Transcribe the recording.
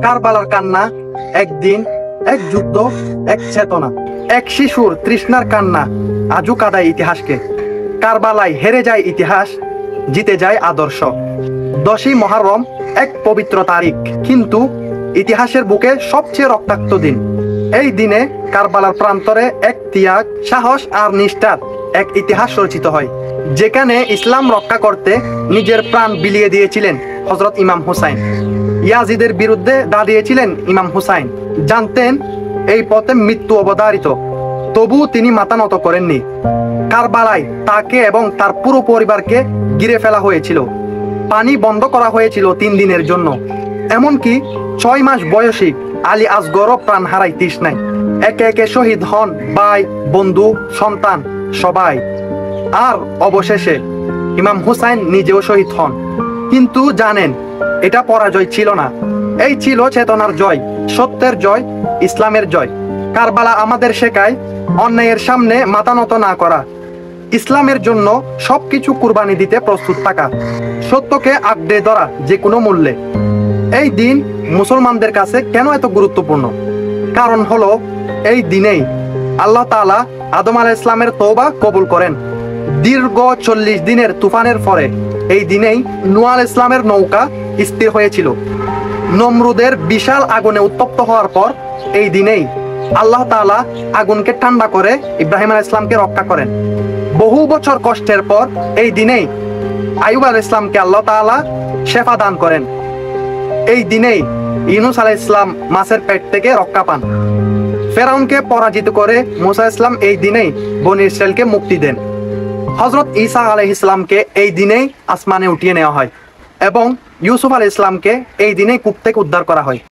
কারবালার কান্না, একদিন, এক যুদ্ধ, এক চেতনা। এক শিশুর তৃষ্ণার কান্না আজও কাঁদায় ইতিহাসকে। কারবালায় হেরে যায় ইতিহাস, জিতে যায় আদর্শ। 10ই মুহররম এক পবিত্র তারিখ, কিন্তু ইতিহাসের বুকে সবচেয়ে রক্তাক্ত দিন। এই দিনে কারবালার প্রান্তরে এক ত্যাগ, সাহস আর নিষ্ঠার এক ইতিহাস রচিত হয়, যেখানে ইসলাম রক্ষা করতে নিজের প্রাণ বিলিয়ে দিয়েছিলেন হযরত ইমাম হুসাইন। ইয়াজিদের বিরুদ্ধে দাঁড়িয়েছিলেন ইমাম হুসাইন, জানতেন এই পথে মৃত্যু অবধারিত, তবুও তিনি মাথা নত করেননি। কারবালায় তাকে এবং তার পুরো পরিবারকে ঘিরে ফেলা হয়েছিল। পানি বন্ধ করা হয়েছিল 3 দিনের জন্য। এমনকি 6 মাস বয়সী আলী আসগরও প্রাণ হারায় তৃষ্ণায়। একে একে শহীদ হন ভাই, বন্ধু, সন্তান সবাই। আর অবশেষে ইমাম হুসাইন নিজেও শহীদ হন। কিন্তু জানেন, এটা পরাজয় ছিল না, এই ছিল চেতনার জয়, সত্যের জয়, ইসলামের জয়। কারবালা আমাদের শেখায় অন্যায়ের সামনে মাথা নত না করা, ইসলামের জন্য সবকিছু কুরবানি দিতে প্রস্তুত থাকা, সত্যকে আঁকড়ে ধরা যে কোনো মূল্যে। এই দিন মুসলমানদের কাছে কেন এত গুরুত্বপূর্ণ? কারণ হলো, এই দিনেই আল্লাহ তাআলা আদম আলাইহিস সালামের তওবা কবুল করেন। দীর্ঘ 40 দিনের তুফানের পরে এই দিনেই নূহ আলাইহিস সালামের নৌকা স্থির হয়েছিল। নমরুদের বিশাল আগুনে উত্তপ্ত হওয়ার পর এই দিনেই আল্লাহ তাআলা আগুনকে ঠান্ডা করে ইব্রাহিম আলাইহিস সালামকে রক্ষা করেন। বহু বছর কষ্টের পর এই দিনেই আইয়ুব আলাইহিস সালামকে আল্লাহ তাআলা শেফা দান করেন। এই দিনেই ইউনূস আলাইহিস সালাম মাছের পেট থেকে রক্ষা পান। ফেরাউনকে পরাজিত করে মূসা আলাইহিস সালাম এই দিনেই বনী ইসরাইলকে মুক্তি দেন। হযরত ঈসা আলাইহিস সালামকে এই দিনেই আসমানে উঠিয়ে নেওয়া হয় এবং ইউসুফ আলাইহিস সালামকে এই দিনেই কূপ থেকে উদ্ধার করা হয়।